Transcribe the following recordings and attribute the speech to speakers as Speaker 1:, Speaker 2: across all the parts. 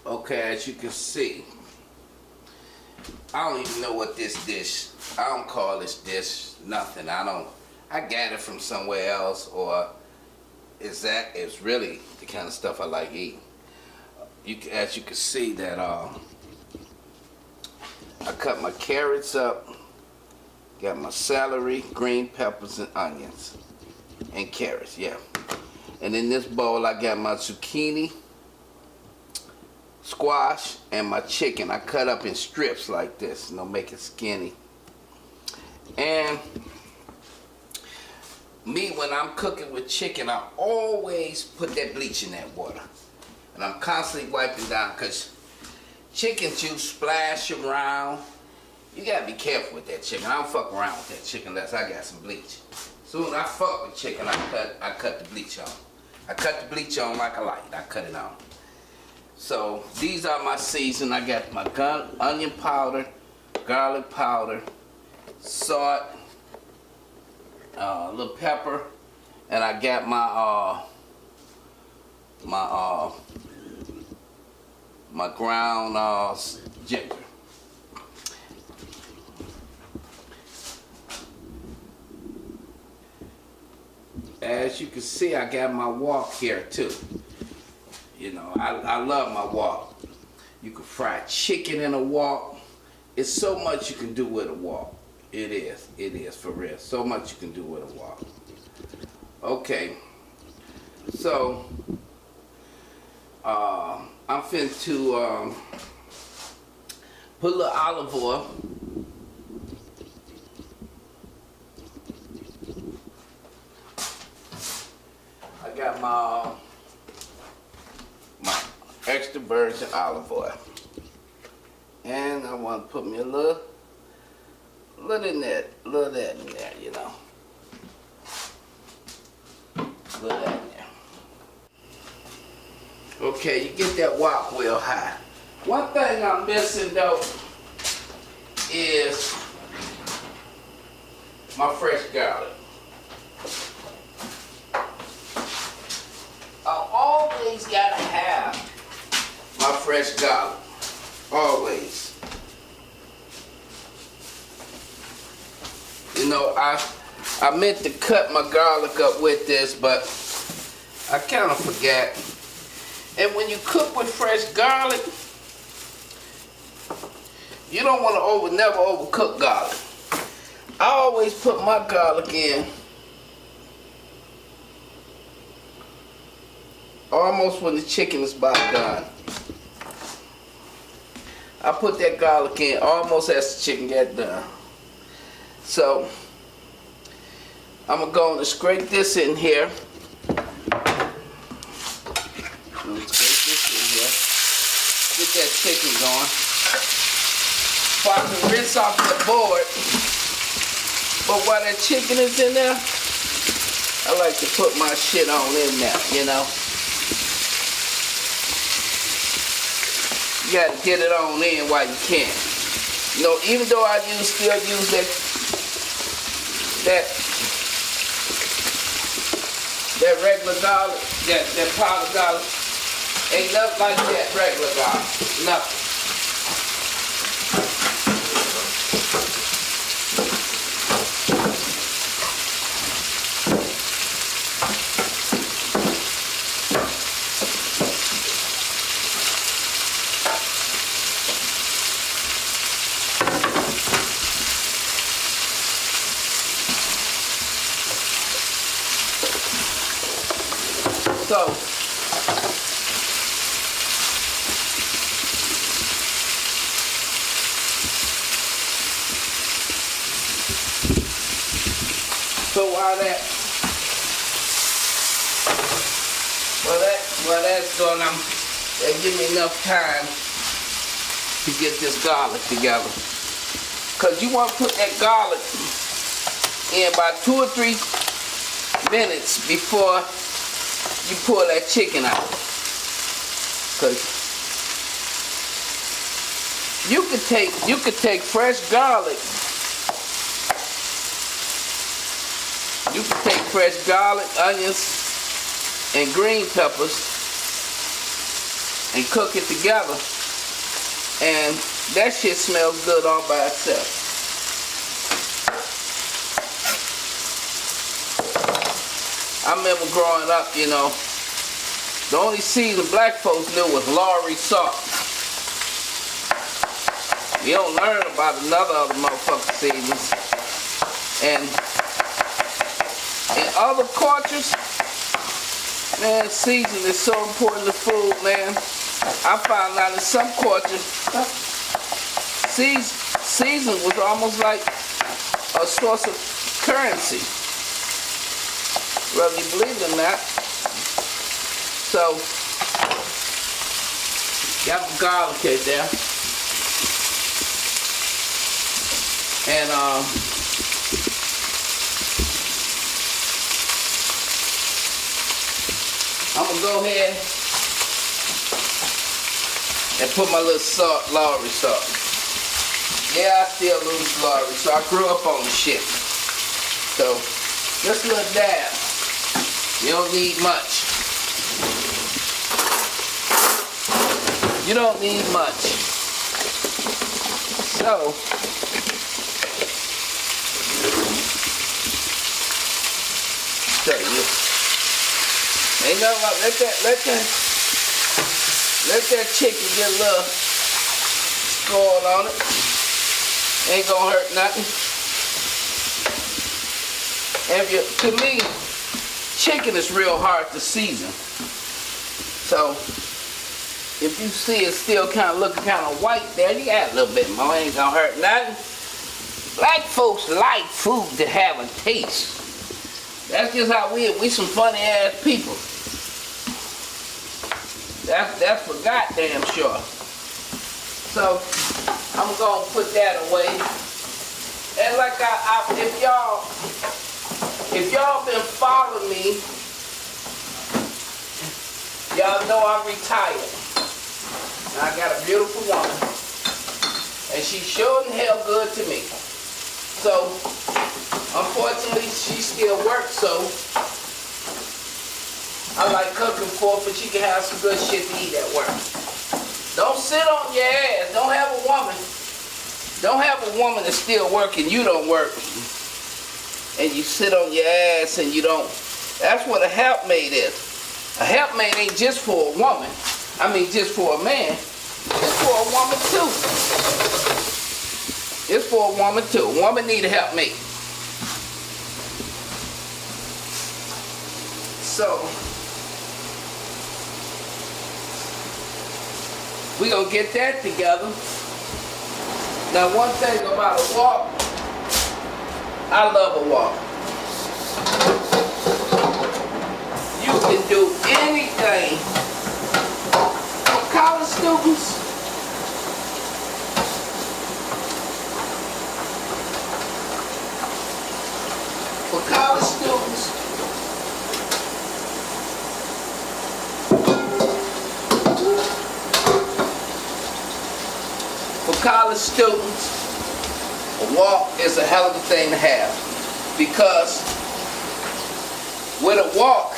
Speaker 1: Okay, as you can see, I don't even know what this dish, I don't call this dish nothing. I got it from somewhere else, or it's really the kind of stuff I like eating. As you can see that I cut my carrots up, got my celery, green peppers, and onions, and carrots, yeah. And in this bowl I got my zucchini, squash, and my chicken. I cut up in strips like this, make it skinny. And me, when I'm cooking with chicken, I always put that bleach in that water. And I'm constantly wiping down, because chicken juice splash around. You gotta be careful with that chicken. I don't fuck around with that chicken unless I got some bleach. Soon as I fuck with chicken, I cut the bleach on. I cut the bleach on like a light. I cut it on. So these are my season. I got my onion powder, garlic powder, salt, a little pepper, and I got my ground ginger. As you can see, I got my wok here too. I love my wok. You can fry chicken in a wok. It's so much you can do with a wok. It is for real. So much you can do with a wok. Okay, so I'm finna to put a little olive oil. I got my extra virgin olive oil, and I want to put me a little in that, little of that in there, little of that in there. Okay, you get that wok real high. One thing I'm missing though is my fresh garlic. I always gotta have my fresh garlic. Always. I meant to cut my garlic up with this, but I kind of forgot. And when you cook with fresh garlic, you don't want to never overcook garlic. I always put my garlic in almost when the chicken is about done. I put that garlic in almost as the chicken get done. So I'm gonna go and scrape this in here. Get that chicken going. So I can rinse off the board. But while that chicken is in there, I like to put my shit on in there, You gotta get it on in while you can. Even though I still use that regular garlic, that powdered garlic, ain't nothing like that regular garlic. Nothing. So while that's going, that give me enough time to get this garlic together. Cause you want to put that garlic in about 2 or 3 minutes before you pull that chicken out. Cause you could take fresh garlic. You can take fresh garlic, onions, and green peppers and cook it together. And that shit smells good all by itself. I remember growing up, you know, the only season black folks knew was Lawry salt. You don't learn about other motherfucking seasons. And in other cultures, man, seasoning is so important to food, man. I found out in some cultures, season was almost like a source of currency, whether you believe it or not. So, got my garlic here there. And I'm gonna go ahead and put my little salt, Lawry salt. Yeah, I still lose Lawry, so I grew up on the shit. So, just a little dab. You don't need much. You don't need much. So, tell you, ain't nothing like let that chicken get a little spoiled on it. Ain't gonna hurt nothing. And to me, chicken is real hard to season. So if you see it still kind of looking kind of white there, you add a little bit more. Ain't gonna hurt nothing. Black folks like food to have a taste. That's just how we some funny ass people. That's for goddamn sure. So I'm gonna put that away. And like if y'all been following me, y'all know I'm retired. And I got a beautiful woman, and she's sure and hell good to me. So unfortunately, she still works, so I like cooking for her, but she can have some good shit to eat at work. Don't sit on your ass. Don't have a woman that's still working, you don't work. And you sit on your ass and you don't. That's what a helpmate is. A helpmate ain't just for a woman. I mean, just for a man. It's for a woman too. It's for a woman too. A woman need a helpmate. So, we gonna get that together. Now, one thing about a wok, I love a wok. You can do anything. For college students, a wok is a hell of a thing to have, because with a wok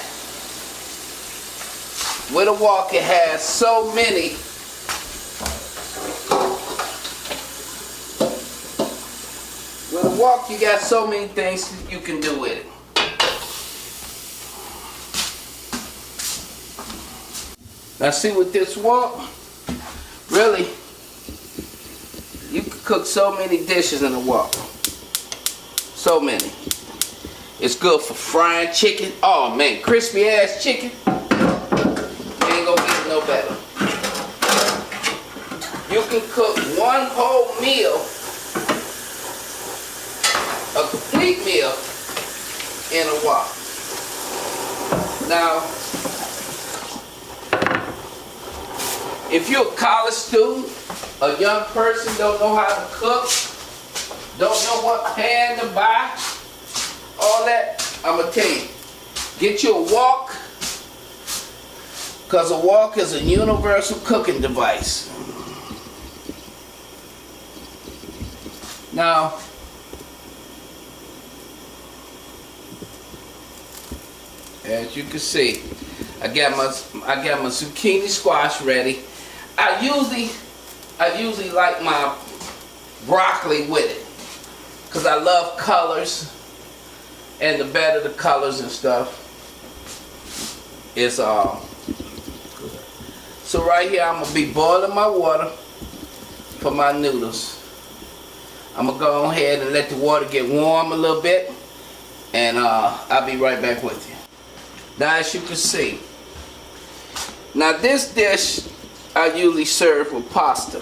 Speaker 1: it has so many you got so many things you can do with it. Now see, with this wok, really, you can cook so many dishes in a wok. So many. It's good for frying chicken. Oh man, crispy ass chicken. Ain't gonna get no better. You can cook one whole meal, a complete meal, in a wok. Now, if you're a college student, a young person, don't know how to cook, don't know what pan to buy, all that, I'm gonna tell you, get you a wok, because a wok is a universal cooking device. Now, as you can see, I got I got my zucchini squash ready. I usually like my broccoli with it, cause I love colors, and the better the colors and stuff is So right here I'm gonna be boiling my water for my noodles. I'm gonna go ahead and let the water get warm a little bit, and I'll be right back with you. Now, as you can see, now this dish I usually serve with pasta.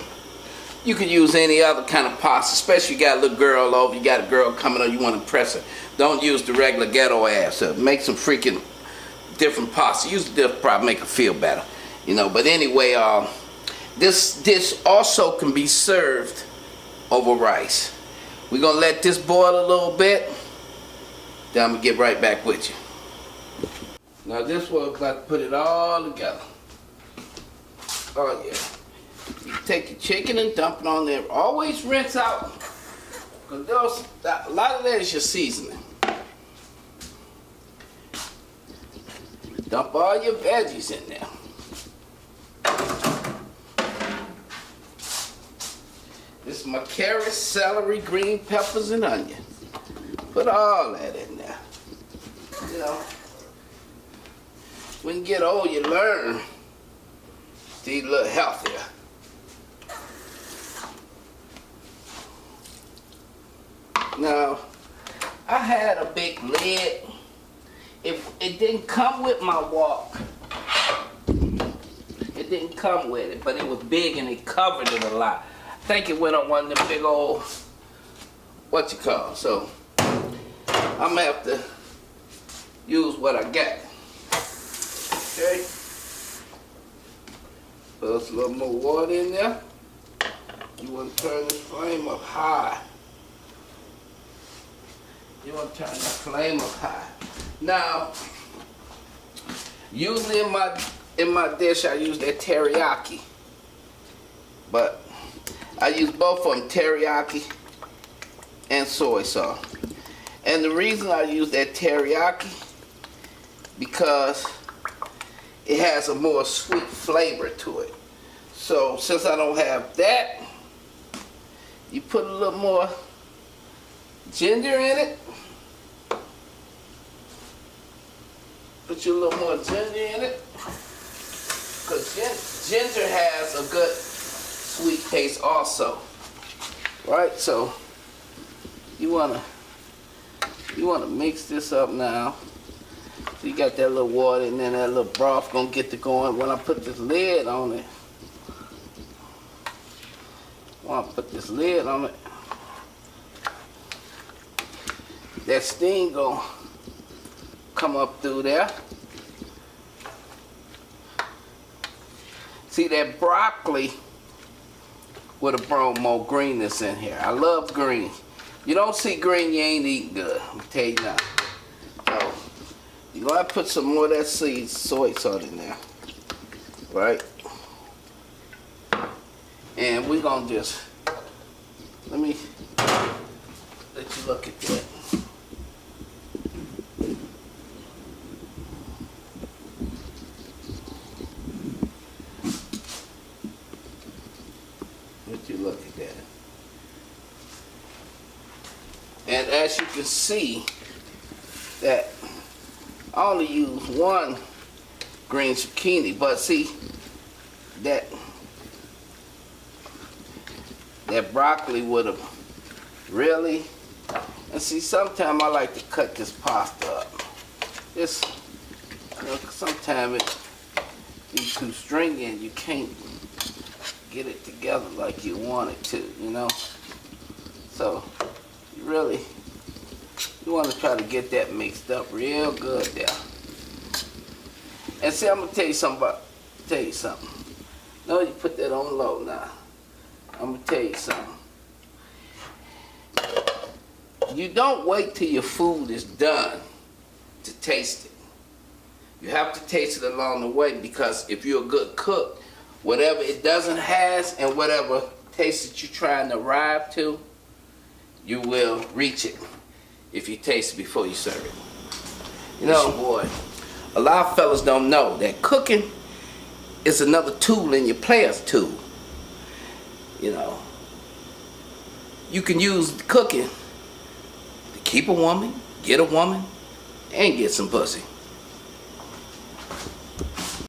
Speaker 1: You can use any other kind of pasta, especially if you got a little girl over, you got a girl coming over, you want to impress her. Don't use the regular ghetto ass. Make some freaking different pasta. Use this, probably make her feel better, you know. But anyway, this dish also can be served over rice. We're gonna let this boil a little bit, then I'm gonna get right back with you. Now this one, I've got to put it all together. Oh yeah. You take the chicken and dump it on there. Always rinse out, because a lot of that is your seasoning. Dump all your veggies in there. This is my carrots, celery, green peppers, and onion. Put all that in there. You know, when you get old, you learn to eat a little healthier. Now, I had a big lid. It didn't come with my wok. It didn't come with it, but it was big and it covered it a lot. I think it went on one of them big old, so I'm gonna have to use what I got. Okay. Put a little more water in there. You want to turn this flame up high. You want to turn the flame up high. Now, usually in my dish I use that teriyaki, but I use both of them, teriyaki and soy sauce. And the reason I use that teriyaki, because it has a more sweet flavor to it. So since I don't have that, you put a little more ginger in it. Put you a little more ginger in it, because ginger has a good sweet taste also, right? So you wanna mix this up now. So you got that little water, and then that little broth gonna get to going. When I put this lid on it, that steam gonna come up through there. See, that broccoli would have brought more greenness in here. I love green. You don't see green, you ain't eating good. I'm tell you now. So you're gonna put some more of that soy sauce in there, right? And we're gonna just let me let you look at that. Look at that. And as you can see, that I only use one green zucchini, but see that broccoli would have really, and see, sometimes I like to cut this pasta up. This, sometimes it be too stringy and you can't get it together like you want it to, you know. So you want to try to get that mixed up real good there. And see, I'm gonna tell you something. No, you put that on low now. I'm gonna tell you something. You don't wait till your food is done to taste it. You have to taste it along the way, because if you're a good cook, whatever it doesn't has and whatever taste that you're trying to arrive to, you will reach it if you taste it before you serve it. You know, boy, a lot of fellas don't know that cooking it's another tool in your player's tool. You know, you can use cooking to keep a woman, get a woman, and get some pussy.